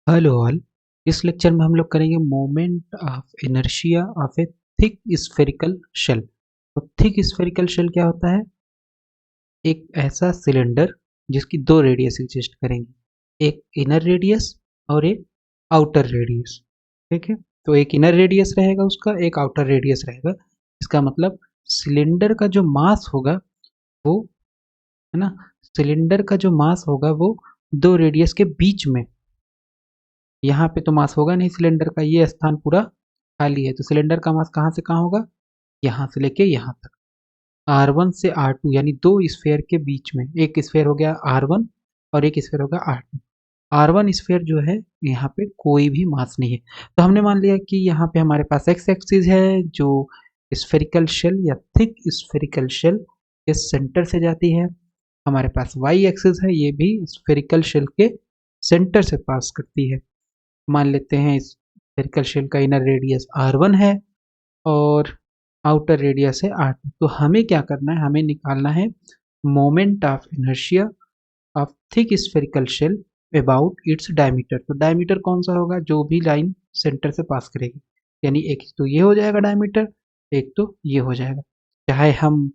Hello all. इस lecture में हम लोग करेंगे moment of inertia of a thick spherical shell. तो थिक स्फेरिकल शेल क्या होता है? एक ऐसा सिलेंडर जिसकी दो रेडियस एग्जिस्ट करेंगी, एक इनर रेडियस और एक आउटर रेडियस। ठीक है, तो एक इनर रेडियस रहेगा उसका, एक आउटर रेडियस रहेगा। इसका मतलब सिलेंडर का जो मास होगा वो, है ना, सिलेंडर का जो मास होगा वो दो रेडियस के बीच में। यहाँ पे तो मास होगा नहीं सिलेंडर का, ये स्थान पूरा खाली है, तो सिलेंडर का मास कहाँ से कहाँ होगा? यहाँ से लेके यहाँ तक। R1 से R2 यानी दो स्फेयर के बीच में, एक स्फेयर हो गया R1 और एक स्फेयर हो गया R2। R1 स्फेयर जो है यहाँ पे कोई भी मास नहीं है, तो हमने मान लिया कि यहाँ पे हमारे पास एक्स एक्सिस है जो स्फेरिकल शेल या थिक स्फेरिकल शेल के सेंटर से जाती है। हमारे पास वाई एक्सिस है, ये भी स्फेरिकल शेल के सेंटर से पास करती है। मान लेते हैं इस स्फेरिकल शेल का इनर रेडियस R1 है और आउटर रेडियस है R2। तो हमें क्या करना है, हमें निकालना है moment of inertia of thick spherical shell about its diameter. तो डायमीटर कौन सा होगा? जो भी लाइन सेंटर से पास करेगी, यानी एक तो ये हो जाएगा डायमीटर, एक तो ये हो जाएगा। चाहे हम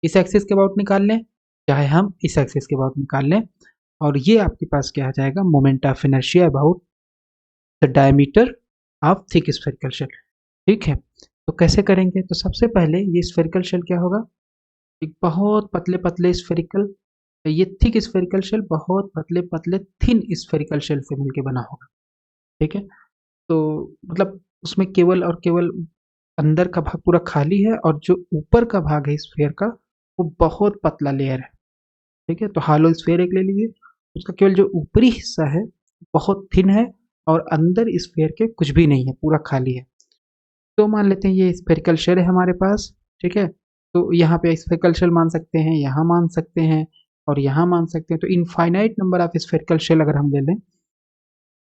इस एक्सिस के अबाउट निकाल लें, चाहे हम इस एक्सिस के अबाउट निकाल लें, और ये आपके पास क्या आ जाएगा? Moment of inertia about the diameter of thick spherical shell. ठीक है, तो कैसे करेंगे? तो सबसे पहले ये स्फेरिकल शेल क्या होगा? एक बहुत पतले पतले स्फेरिकल, ये थिक स्फेरिकल शेल बहुत पतले पतले थिन स्फेरिकल शेल से मिलके बना होगा। ठीक है, तो मतलब उसमें केवल और केवल अंदर का भाग पूरा खाली है और जो ऊपर का भाग है स्फेयर का वो बहुत पतला लेयर है। ठीक है, तो हालो स्फेयर एक ले लीजिए, उसका केवल जो ऊपरी हिस्सा है बहुत थिन है और अंदर स्फेयर के कुछ भी नहीं है, पूरा खाली है। तो मान लेते हैं ये स्फेरिकल शेल है हमारे पास। ठीक है, तो यहाँ पे स्फेरिकल शेल मान सकते हैं, यहाँ मान सकते हैं और यहाँ मान सकते हैं। तो infinite number of spherical shell अगर हम ले लें,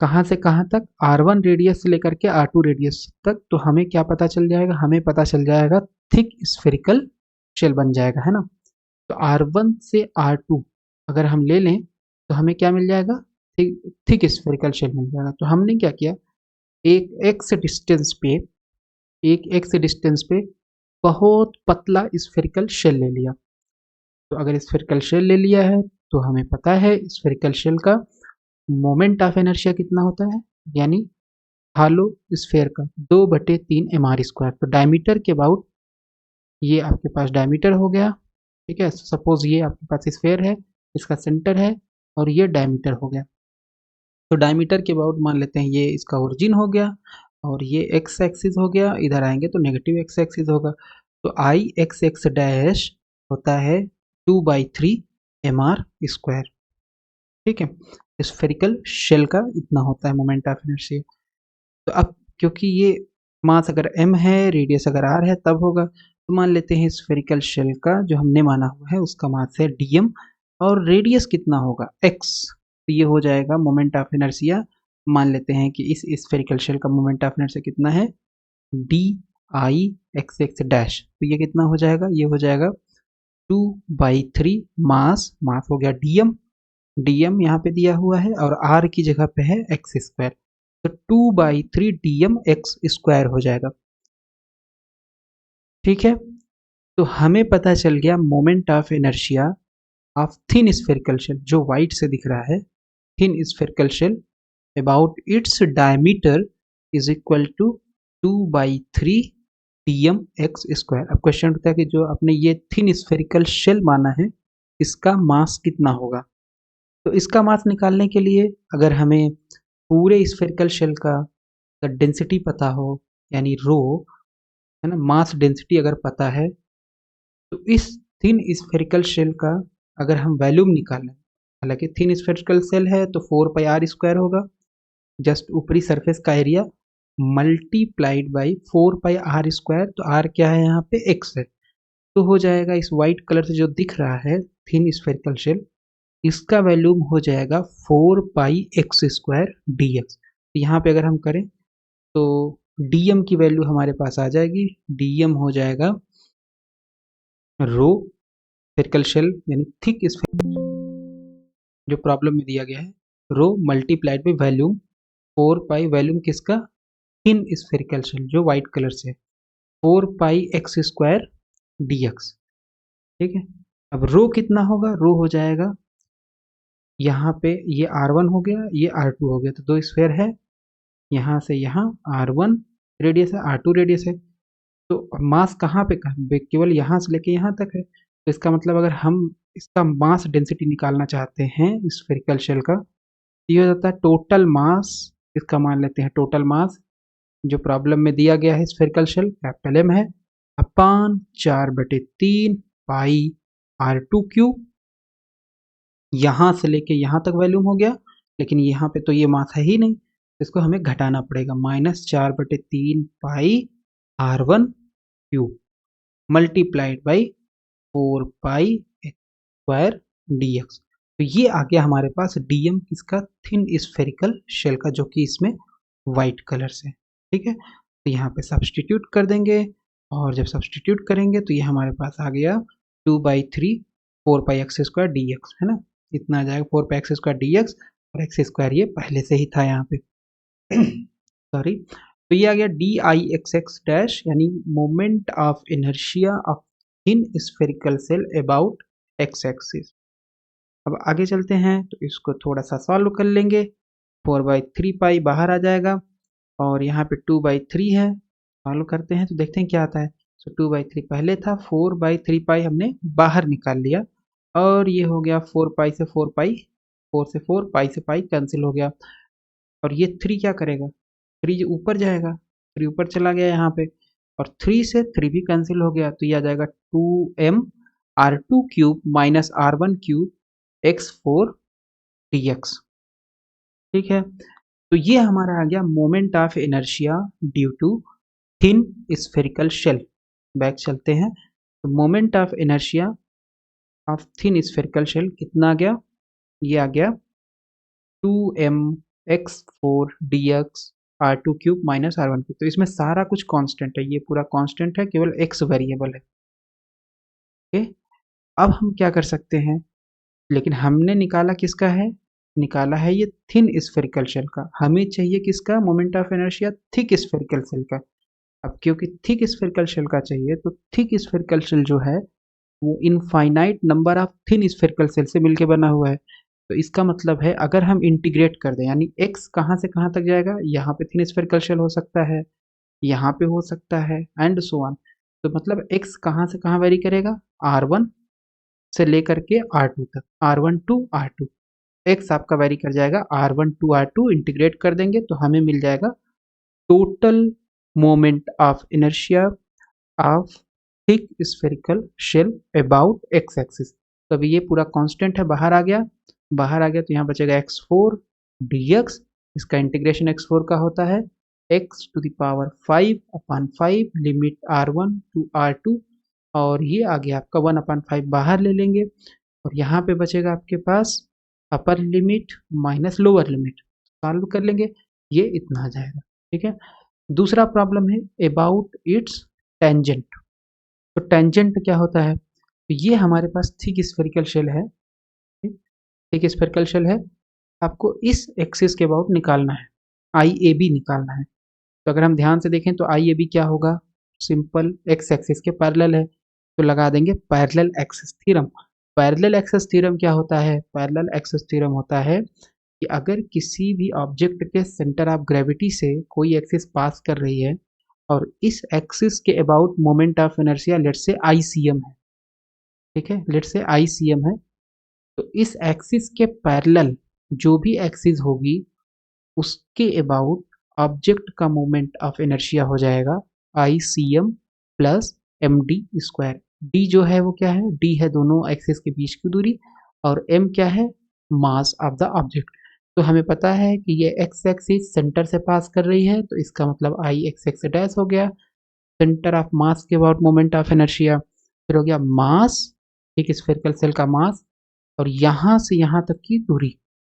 कहाँ से कहाँ तक? R1 रेडियस से लेकर के R2 रेडियस तक, तो हमें क्या पता चल जाएगा? हमें पता चल जाएगा थिक स्फेरिकल शेल बन जाएगा, है ना। तो R1 से R2 अगर हम ले लें तो हमें क्या मिल जाएगा? थिक स्फेरिकल शेल मिल जाएगा। तो हमने क्या किया, एक एक्स डिस्टेंस पे, एक एक्स डिस्टेंस पे बहुत पतला स्फेरिकल शेल ले लिया। तो अगर स्फेरिकल शेल ले लिया है तो हमें पता है स्फेरिकल शेल का मोमेंट ऑफ इनर्शिया कितना होता है, यानी हालो स्फेयर का 2/3 mr²। तो डायमीटर के अबाउट ये आपके पास डायमीटर हो गया। ठीक है, सपोज ये आपके पास स्फेयर है, इसका सेंटर है और ये डायमीटर हो गया। तो डायमीटर के अबाउट मान लेते हैं ये इसका ओरिजिन हो गया और ये एक्स एक्सिस हो गया, इधर आएंगे तो नेगेटिव एक्स एक्सिस होगा। तो आई एक्स एक्स डैश होता है 2/3 mr²। ठीक है, स्फेरिकल शेल का इतना होता है मोमेंट ऑफ इनर्शिया। तो अब क्योंकि ये मास अगर m है, रेडियस अगर r है तब होगा, तो मान लेते हैं स्फेरिकल शेल का जो हमने माना हुआ है उसका मास है dm और रेडियस कितना होगा? x। तो ये हो जाएगा मोमेंट ऑफ इनर्शिया। मान लेते हैं कि इस स्फेरिकल शेल का मोमेंट ऑफ इनर्शिया कितना है? D I X X dash. तो ये कितना हो जाएगा? ये हो जाएगा 2/3 मास, मास हो गया डीएम, डीएम यहाँ पे दिया हुआ है और आर की जगह पे है एक्स स्क्वायर। तो 2/3 एक्स स्क्वायर हो जाएगा। ठीक है, तो हमें पता चल गया moment of inertia of thin spherical shell, जो व्हाइट से दिख रहा है, thin spherical shell about its diameter is equal to 2/3 dm x²। अब क्वेश्चन उठता है कि जो आपने ये थिन स्फेरिकल शेल माना है इसका मास कितना होगा? तो इसका मास निकालने के लिए अगर हमें पूरे स्फेरिकल शेल का डेंसिटी पता हो, यानी रो, है ना, मास डेंसिटी अगर पता है, तो इस थिन स्फेरिकल शेल का अगर हम वैल्यूम निकालें, हालांकि थिन स्फेरिकल शेल है तो 4πr² होगा, जस्ट ऊपरी सरफेस का एरिया, मल्टीप्लाइड बाई 4πr²। तो r क्या है यहाँ पे? x है। तो हो जाएगा इस वाइट कलर से जो दिख रहा है थिन स्फेरिकल शेल, इसका वैल्यूम हो जाएगा 4πx² यहाँ पे अगर हम करें तो dm की वैल्यू हमारे पास आ जाएगी, dm हो जाएगा रो स्फेरिकल शेल यानी थिक स्फेरिकल जो प्रॉब्लम में दिया गया है, rho multiplied by volume 4 pi volume किसका, थिन स्फेरिकल शेल जो व्हाइट कलर से, 4 pi X square D X. ठीक है, अब रो कितना होगा, रो हो जाएगा यहाँ पे ये R1 हो गया, ये R2 हो गया, तो दो स्फेयर है, यहाँ से यहाँ R1 रेडियस है, R2 रेडियस है, तो मास कहाँ पे केवल यहाँ से लेके यहाँ तक है, तो इसका मतलब अगर हम इसका मास डेंसिटी निकालना चाहते हैं स्फेरिकल शेल का, ये हो जाता है टोटल मास, इसका मान लेते हैं टोटल मास जो प्रॉब्लम में दिया गया है स्फेरिकल शेल कैपिटल M है, अपान 4/3 पाई R2 क्यूब, यहाँ से लेके यहाँ तक वॉल्यूम हो गया, लेकिन यहाँ पे तो ये मास है ही नहीं, इसको हमें घटाना पड़ेगा, -4/3 पाई R1 cube multiplied by 4 pi X square D x. तो ये आ गया हमारे पास डीएम किसका, थिन स्फेरिकल शेल का, जो कि इसमें व्हाइट कलर से। ठीक है, तो यहाँ पे सब्सटीट्यूट कर देंगे, और जब सब्सटीट्यूट करेंगे तो ये हमारे पास आ गया 2/3 4 pi X square D x, है ना, इतना आ जाएगा 4 pi X square D x, और एक्स स्क्वायर ये पहले से ही था यहाँ पे सॉरी। तो ये आ गया D I X X dash, यानी moment of inertia of thin spherical shell about X axis. अब आगे चलते हैं, तो इसको थोड़ा सा सॉल्व कर लेंगे, 4/3 पाई बाहर आ जाएगा, और यहाँ पे 2/3 है, सॉल्व करते हैं तो देखते हैं क्या आता है। तो 2/3 पहले था, 4/3 पाई हमने बाहर निकाल लिया, और ये हो गया 4 पाई से 4 पाई, 4 से 4 पाई से पाई कैंसिल हो गया, और ये 3 क्या करेगा, 3 ऊपर जाएगा, 3 ऊपर चला गया यहाँ पे, और 3 से 3 भी कैंसिल हो गया, तो ये आ जाएगा 2m R2 cube minus R1 cube x4 dx। ठीक है, तो ये हमारा आ गया moment of inertia due to thin spherical shell. Back चलते हैं, तो moment of inertia of thin spherical shell कितना आ गया, ये आ गया 2m x4 dx R2 cube minus R1 cube. तो इसमें सारा कुछ कांस्टेंट है, ये पूरा कांस्टेंट है, केवल x वेरिएबल है। ओके, अब हम क्या कर सकते हैं, लेकिन हमने निकाला किसका है, निकाला है ये थिन स्फेरिकल शेल का, हमें चाहिए किसका, moment of inertia thick spherical shell का। अब क्योंकि थिक स्फेरिकल शेल का चाहिए, तो थिक स्फेरिकल शेल जो है वो infinite number of thin spherical shell से मिलके बना हुआ है, तो इसका मतलब है अगर हम इंटीग्रेट कर दें, यानी x कहाँ से कहाँ तक जाएगा, यहाँ पे थिन स्फेरिकल शेल हो सकता है, यहाँ पे हो सकता है, एंड सो ऑन। तो मतलब x कहाँ से कहाँ वेरी करेगा, R1 से लेकर के R2 तक, R1 टू R2, x आपका वेरी कर जाएगा R1 टू R2, इंटीग्रेट कर देंगे तो हमें मिल जाएगा total moment of inertia of thick spherical shell about X axis. तो अभी ये पूरा कांस्टेंट है, बाहर आ गया, बाहर आ गया, तो यहाँ बचेगा x4 dx, इसका इंटीग्रेशन x4 का होता है x to the power 5/5 limit R1 to R2, और ये आ गया आपका 1/5 बाहर ले लेंगे, और यहाँ पे बचेगा आपके पास upper limit minus lower limit, solve कर लेंगे, ये इतना आ जाएगा। ठीक है, दूसरा प्रॉब्लम है अबाउट इट्स टेंजेंट। तो टेंजेंट क्या होता है, तो ये हमारे पास थिक स्फेरिकल शेल है, थिक स्फेरिकल शेल है, आपको इस एक्सिस के अबाउट निकालना है, आई ए बी निकालना है। तो अगर हम ध्यान से देखें तो आई ए बी क्या होगा, सिंपल एक्स एक्सिस के पैरेलल है, तो लगा देंगे parallel axis theorem. Parallel axis theorem क्या होता है, पैरेलल एक्सिस थ्योरम होता है कि अगर किसी भी ऑब्जेक्ट के सेंटर ऑफ ग्रेविटी से कोई एक्सिस पास कर रही है, और इस एक्सिस के about moment of inertia let's say ICM है, ठीक है, लेट से ICM है, तो इस एक्सिस के पैरेलल जो भी एक्सिस होगी उसके अबाउट ऑब्जेक्ट का मोमेंट ऑफ इनर्शिया हो जाएगा ICM plus MD square. D जो है वो क्या है, D है दोनों एक्सिस के बीच की दूरी, और M क्या है, मास ऑफ द ऑब्जेक्ट। तो हमें पता है कि ये एक्स एक्सिस सेंटर से पास कर रही है, तो इसका मतलब I एक्स एक्स डैश हो गया, सेंटर ऑफ मास के अबाउट मोमेंट ऑफ इनर्शिया, फिर हो गया मास, एक स्फेरिकल सेल का मास, और यहाँ से यहाँ तक की दूरी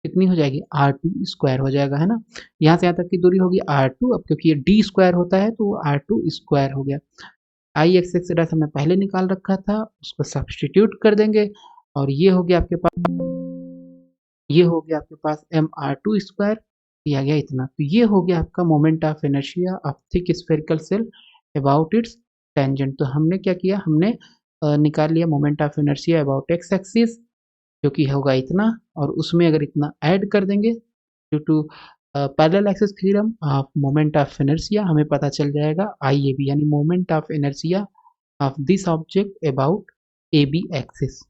कितनी हो जाएगी, R2 स्क्वायर हो जाएगा, है ना, यहाँ से यहाँ तक की दूरी होगी R2, अब क्योंकि ये D स्क्वायर होता है तो R2 स्क्वायर हो गया। आई एक्स एक्स डैश हमने पहले निकाल रखा था, उसको सब्सटीट्यूट कर देंगे, और ये हो गया आपके पास, ये हो गया आपके पास MR2 स्क्वायर दिया गया इतना। तो ये हो गया आपका moment of inertia of thick spherical shell about its tangent. तो हमने क्या किया, हमने निकाल लिया moment of inertia about X axis जो कि होगा इतना, और उसमें अगर इतना ऐड कर देंगे due to parallel axis theorem of moment of inertia, हमें पता चल जाएगा आई ए बी, यानी moment of inertia of this object about A B axis.